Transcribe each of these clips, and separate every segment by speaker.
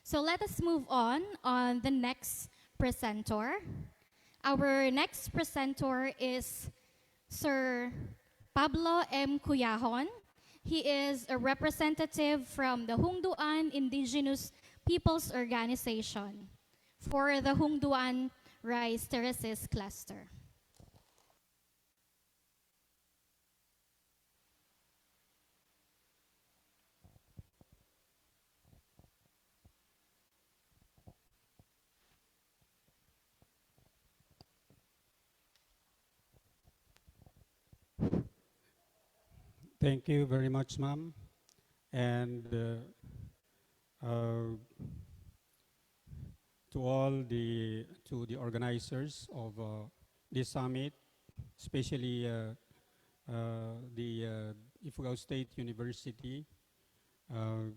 Speaker 1: So let us move on the next presenter. Our next presenter is Sir Pablo M. Cuyahon. He is a representative from the Hungduan Indigenous Peoples Organization for the Hungduan Rice Terraces Cluster.
Speaker 2: Thank you very much, ma'am. And uh, to the organizers of this summit, especially the Ifugao State University, uh,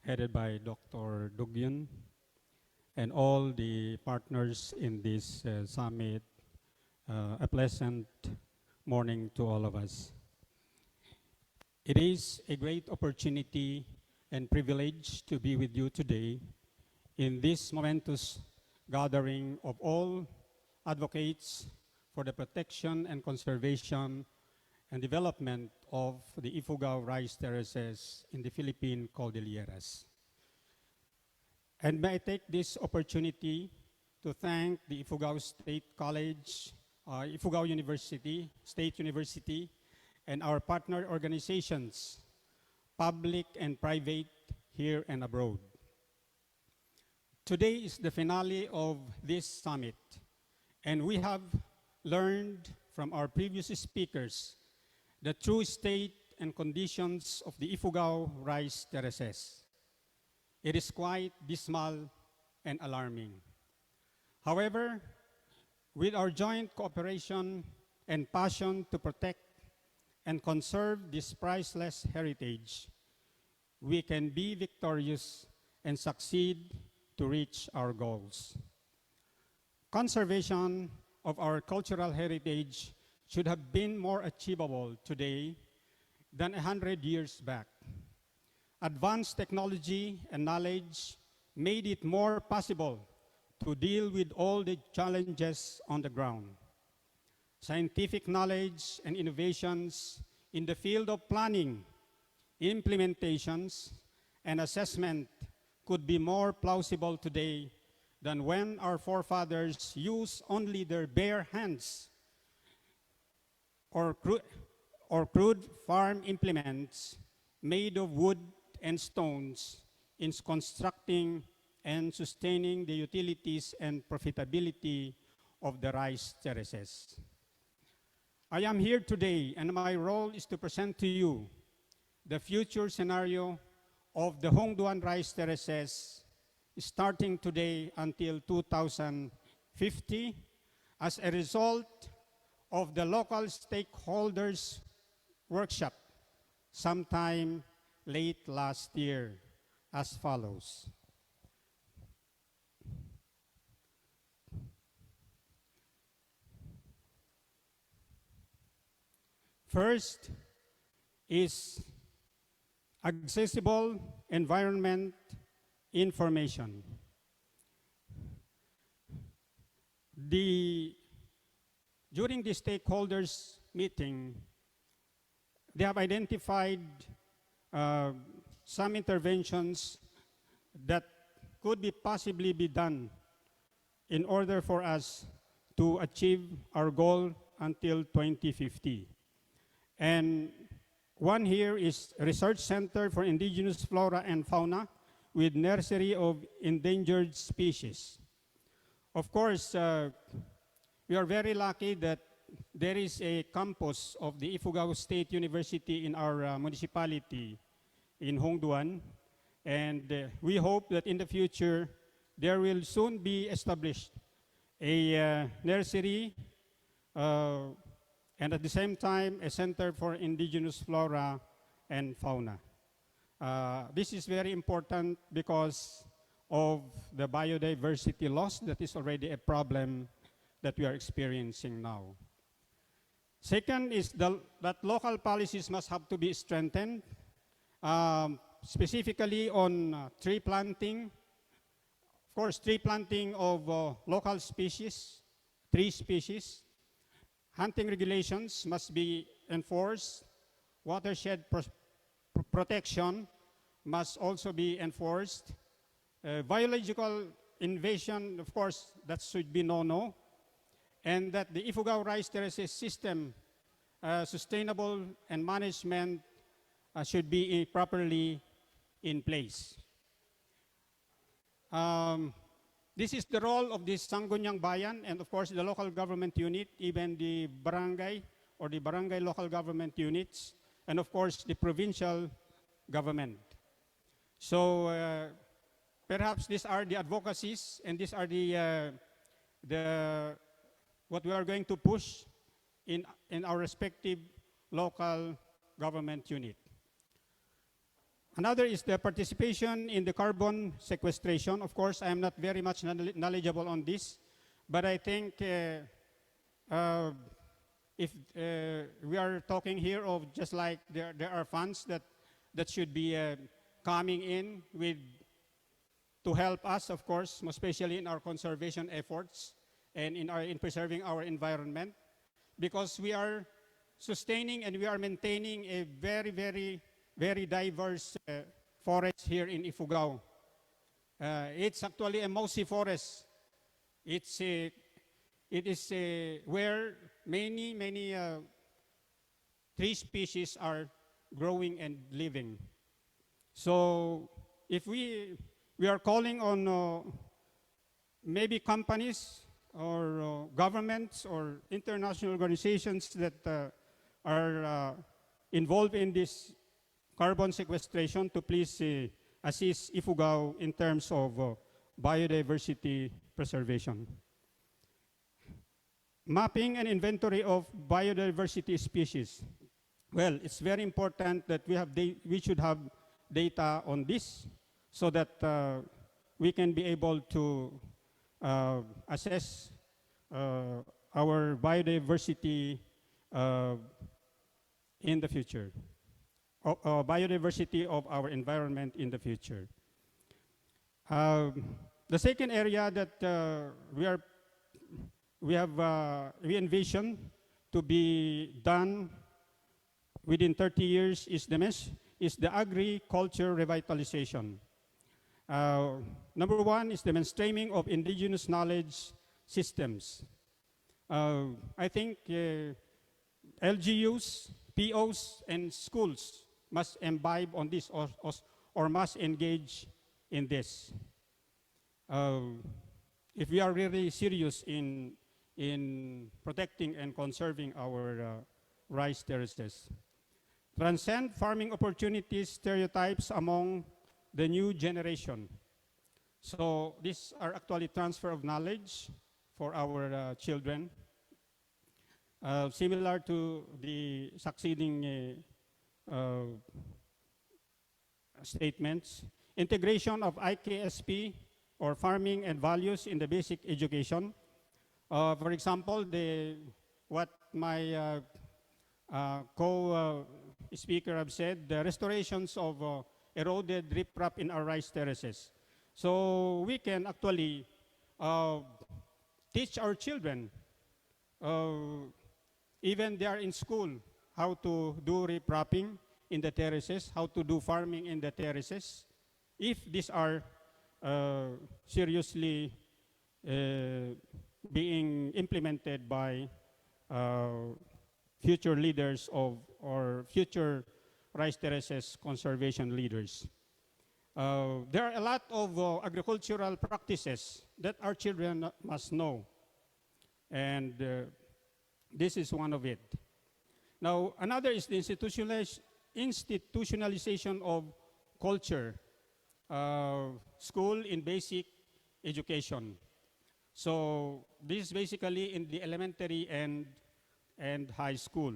Speaker 2: headed by Dr. Dugyun, and all the partners in this summit. A pleasant morning to all of us. It is a great opportunity and privilege to be with you today in this momentous gathering of all advocates for the protection and conservation and development of the Ifugao rice terraces in the Philippine Cordilleras. And may I take this opportunity to thank the Ifugao State College, Ifugao University, State University, and our partner organizations, public and private, here and abroad. Today is the finale of this summit, and we have learned from our previous speakers the true state and conditions of the Ifugao rice terraces. It is quite dismal and alarming. However, with our joint cooperation and passion to protect and conserve this priceless heritage, we can be victorious and succeed to reach our goals. Conservation of our cultural heritage should have been more achievable today than 100 years back. Advanced technology and knowledge made it more possible to deal with all the challenges on the ground. Scientific knowledge and innovations in the field of planning, implementations, and assessment could be more plausible today than when our forefathers used only their bare hands or crude farm implements made of wood and stones in constructing and sustaining the utilities and profitability of the rice terraces. I am here today, and my role is to present to you the future scenario of the Hongduan rice terraces starting today until 2050 as a result of the local stakeholders workshop sometime late last year as follows. First is accessible environment information. During the stakeholders meeting, they have identified some interventions that could be possibly be done in order for us to achieve our goal until 2050. And one here is Research Center for Indigenous Flora and Fauna with Nursery of Endangered Species. Of course, we are very lucky that there is a campus of the Ifugao State University in our municipality in Hongduan. And we hope that in the future, there will soon be established a nursery and at the same time, a Center for Indigenous Flora and Fauna. This is very important because of the biodiversity loss that is already a problem that we are experiencing now. Second is that local policies must have to be strengthened. specifically on tree planting. Of course, tree planting of local species, tree species. Hunting regulations must be enforced. Watershed protection must also be enforced. Biological invasion, of course, that should be no-no. And that the Ifugao Rice Terraces system, sustainable and management should be properly in place. This is the role of this Sangguniang Bayan and of course the local government unit, even the barangay or the barangay local government units, and of course the provincial government. So perhaps these are the advocacies and these are the what we are going to push in our respective local government unit. Another is the participation in the carbon sequestration. Of course, I am not very much knowledgeable on this, but I think if we are talking here of just like there are funds that should be coming in with to help us, of course, most especially in our conservation efforts and in preserving our environment, because we are sustaining and we are maintaining a very diverse forest here in Ifugao. It's actually a mossy forest. It is where many tree species are growing and living. So if we are calling on maybe companies or governments or international organizations that are involved in this carbon sequestration to please assist Ifugao in terms of biodiversity preservation. Mapping and inventory of biodiversity species. Well, it's very important that we should have data on this so that we can be able to assess our biodiversity in the future. Biodiversity of our environment in the future. The second area that we envision to be done within 30 years is the agriculture revitalization. Number one is the mainstreaming of indigenous knowledge systems. I think LGUs, POs, and schools must imbibe on this or must engage in this. If we are really serious in protecting and conserving our rice terraces. Transcend farming opportunities, stereotypes among the new generation. So these are actually transfer of knowledge for our children. Similar to the succeeding statements, integration of IKSP or farming and values in the basic education. For example, what my co-speaker have said, the restorations of eroded riprap in our rice terraces. So we can actually teach our children, even they are in school, how to do riprapping in the terraces, how to do farming in the terraces, if these are seriously being implemented by future leaders of or future rice terraces conservation leaders. There are a lot of agricultural practices that our children must know, and this is one of it. Now, another is the institutionalization of culture, school in basic education. So this is basically in the elementary and high school.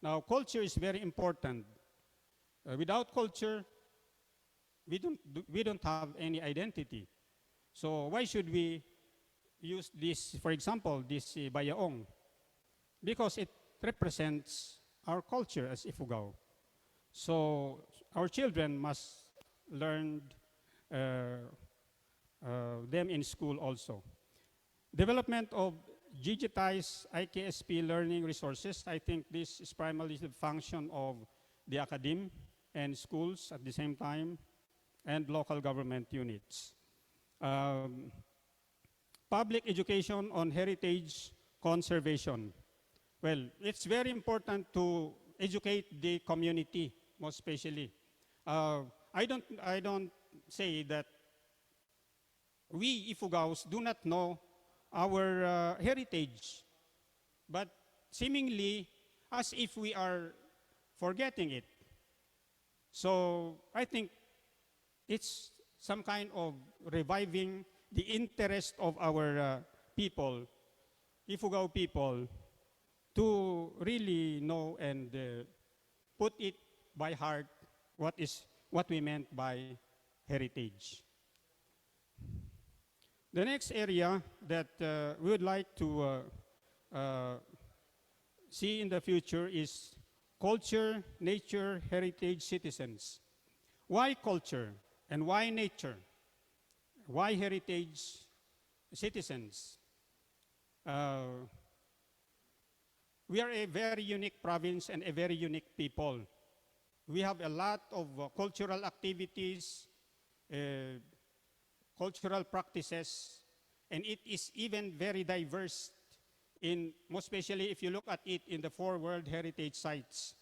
Speaker 2: Now, culture is very important. Without culture, we don't have any identity. So why should we use this, for example, this bayaong? Because it represents our culture as Ifugao. So our children must learned them in school also. Development of digitized IKSP learning resources. I think this is primarily the function of the academe and schools at the same time, and local government units. Um, Public education on heritage conservation. Well, it's very important to educate the community, most especially. I don't say that we Ifugaos do not know our heritage, but seemingly as if we are forgetting it. So I think it's some kind of reviving the interest of our people, Ifugao people, to really know and put it by heart what we meant by heritage. The next area that we would like to see in the future is culture, nature, heritage, citizens. Why culture and why nature? Why heritage, citizens? We are a very unique province and a very unique people. We have a lot of cultural activities, cultural practices, and it is even very diverse most especially if you look at it in the 4 World Heritage Sites.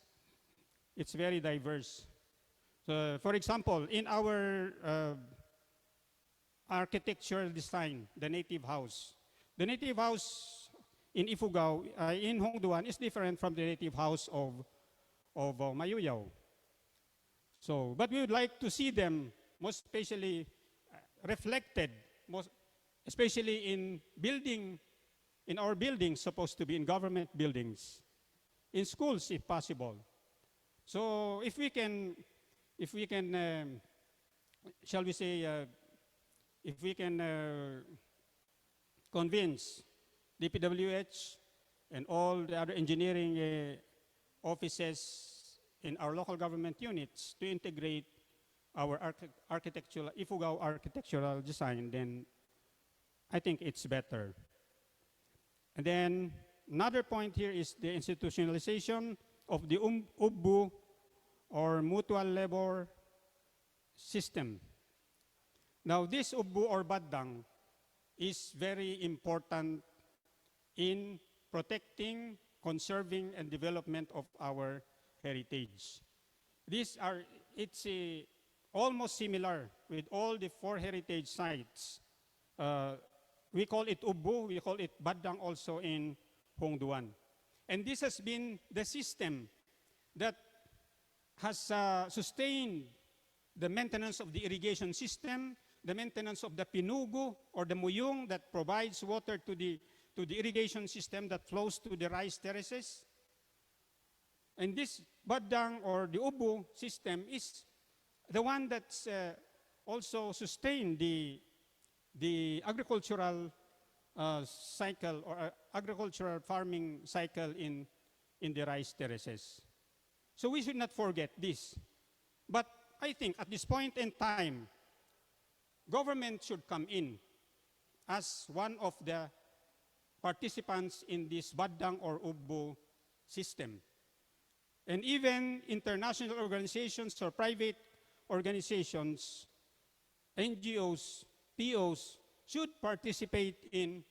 Speaker 2: It's very diverse. So, for example, in our architectural design, the native house. The native house in Ifugao, in Hongduan, is different from the native house of Mayuyao. So, but we would like to see them most especially reflected, especially in our buildings, supposed to be in government buildings, in schools if possible. So if we can, shall we say, if we can convince DPWH and all the other engineering offices in our local government units to integrate our Ifugao architectural design, then I think it's better. And then another point here is the institutionalization of the UBU, or mutual labor system. Now this UBU or Badang is very important in protecting, conserving, and development of our heritage. It's almost similar with all the 4 heritage sites. We call it UBU, we call it Badang also in Hongduan. And this has been the system that has sustained the maintenance of the irrigation system, the maintenance of the Pinugo or the Muyung that provides water to the irrigation system that flows to the rice terraces. And this Badang or the UBU system is the one that's also sustained the agricultural cycle or agricultural farming cycle in the rice terraces. So we should not forget this. But I think at this point in time, government should come in as one of the participants in this Badang or UBU system. And even international organizations or private organizations, NGOs, POs, should participate in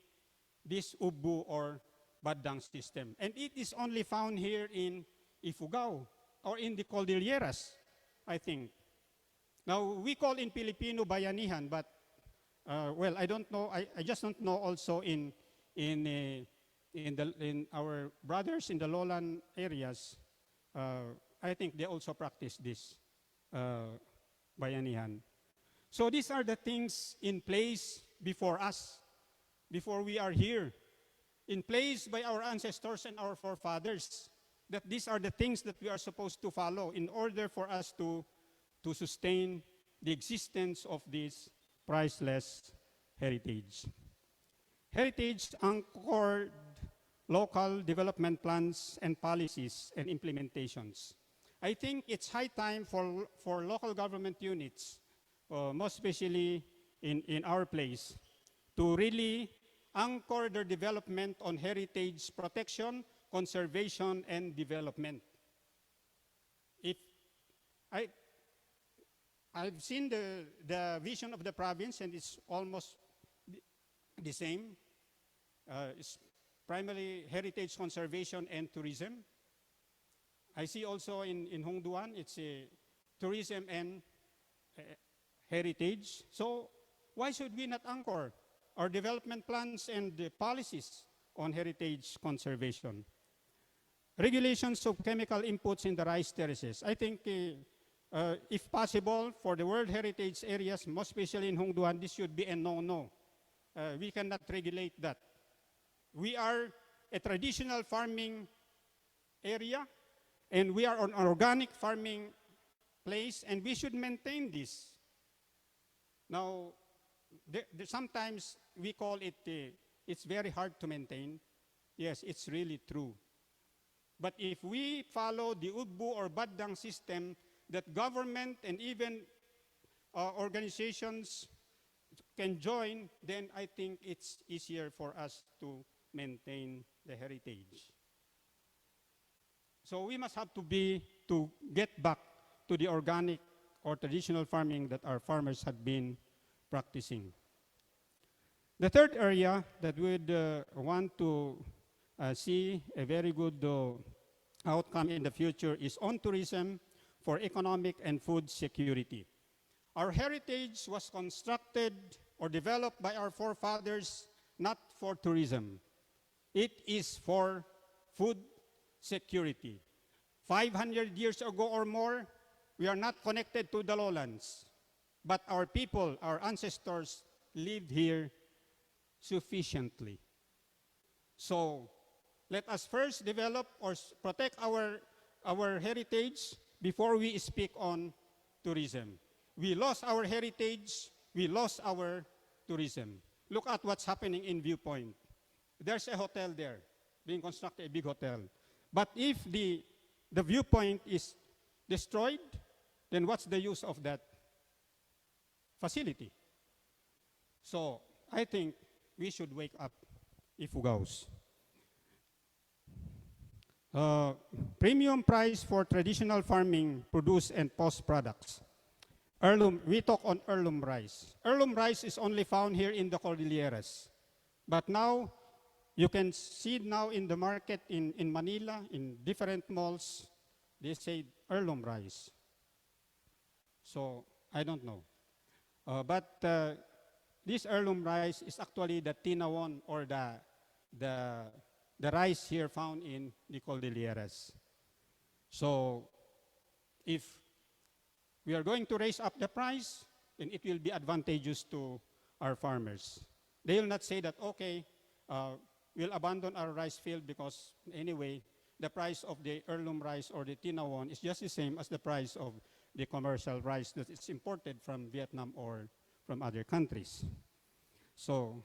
Speaker 2: this UBU or Badang system. And it is only found here in Ifugao or in the Cordilleras, I think. Now, we call in Filipino bayanihan, but well, I don't know. I just don't know also in our brothers in the lowland areas. I think they also practice this bayanihan. So these are the things in place before us, before we are here, in place by our ancestors and our forefathers, that these are the things that we are supposed to follow in order for us to sustain the existence of this priceless heritage. Heritage anchored local development plans and policies and implementations. I think it's high time for local government units most especially in our place, to really anchor their development on heritage protection, conservation, and development. If I, I've seen the vision of the province, and it's almost the same. It's primarily heritage conservation and tourism. I see also in Hongduan, it's a tourism and heritage. So why should we not anchor our development plans and the policies on heritage conservation? Regulations of chemical inputs in the rice terraces. I think if possible, for the World Heritage areas, most especially in Hongduan, this should be a no-no. We cannot regulate that. We are a traditional farming area, and we are an organic farming place, and we should maintain this. Now, sometimes we call it, it's very hard to maintain. Yes, it's really true. But if we follow the Ugbu or Badang system that government and even organizations can join, then I think it's easier for us to maintain the heritage. So we must have to get back to the organic or traditional farming that our farmers had been practicing. The third area that we would want to see a very good outcome in the future is on tourism for economic and food security. Our heritage was constructed or developed by our forefathers not for tourism. It is for food security. 500 years ago or more, we are not connected to the lowlands, but our people, our ancestors, lived here sufficiently. So let us first develop or protect our heritage before we speak on tourism. We lost our heritage, we lost our tourism. Look at what's happening in Viewpoint. There's a hotel there, being constructed, a big hotel. But if the viewpoint is destroyed, then what's the use of that facility? So I think we should wake up, Ifugaos. Premium price for traditional farming produce and post products. Heirloom, we talk on heirloom rice. Heirloom rice is only found here in the Cordilleras. But now, you can see now in the market in Manila, in different malls, they say heirloom rice. So, I don't know. But this heirloom rice is actually the tinawon or the rice here found in the Cordilleras. So, if we are going to raise up the price, then it will be advantageous to our farmers. They will not say that, okay, we'll abandon our rice field because anyway, the price of the heirloom rice or the tinawon is just the same as the price of the commercial rice that is imported from Vietnam or from other countries. So,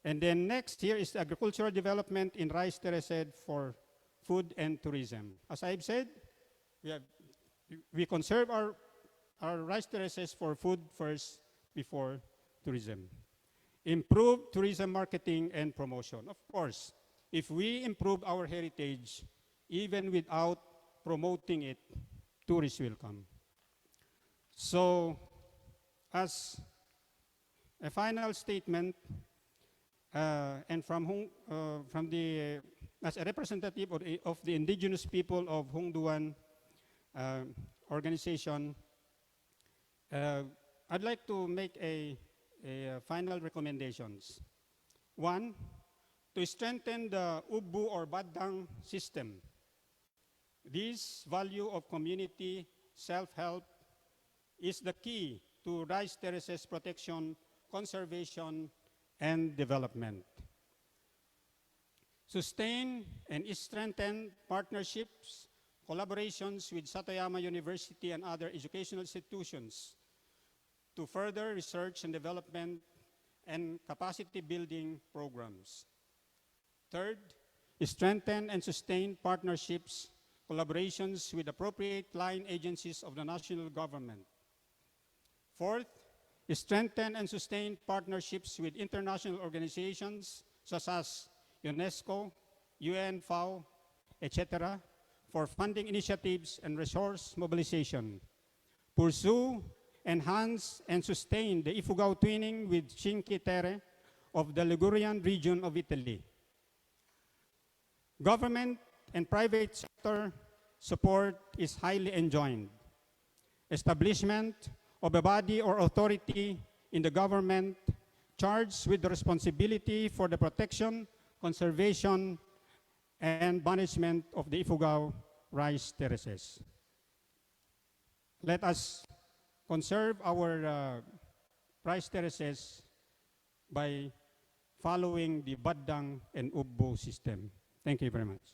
Speaker 2: and then next here is the agricultural development in rice terraced for food and tourism. As I've said, we conserve our rice terraces for food first before tourism. Improve tourism marketing and promotion. Of course, if we improve our heritage, even without promoting it, tourists will come. So, as a final statement, and as a representative of the indigenous people of Hongduan organization, I'd like to make a final recommendations. One, to strengthen the Ugbu or Badang system. This value of community self-help is the key to rice terraces protection, conservation, and development. Sustain and strengthen partnerships, collaborations with Satayama University and other educational institutions to further research and development and capacity building programs. Third, strengthen and sustain partnerships, collaborations with appropriate line agencies of the national government. Fourth, strengthen and sustain partnerships with international organizations such as UNESCO, UN, FAO, etc., for funding initiatives and resource mobilization. Pursue, enhance, and sustain the Ifugao twinning with Cinque Terre of the Ligurian region of Italy. Government and private sector support is highly enjoined. Establishment of a body or authority in the government charged with the responsibility for the protection, conservation, and management of the Ifugao rice terraces. Let us conserve our rice terraces by following the Baddang and Ubbo system. Thank you very much.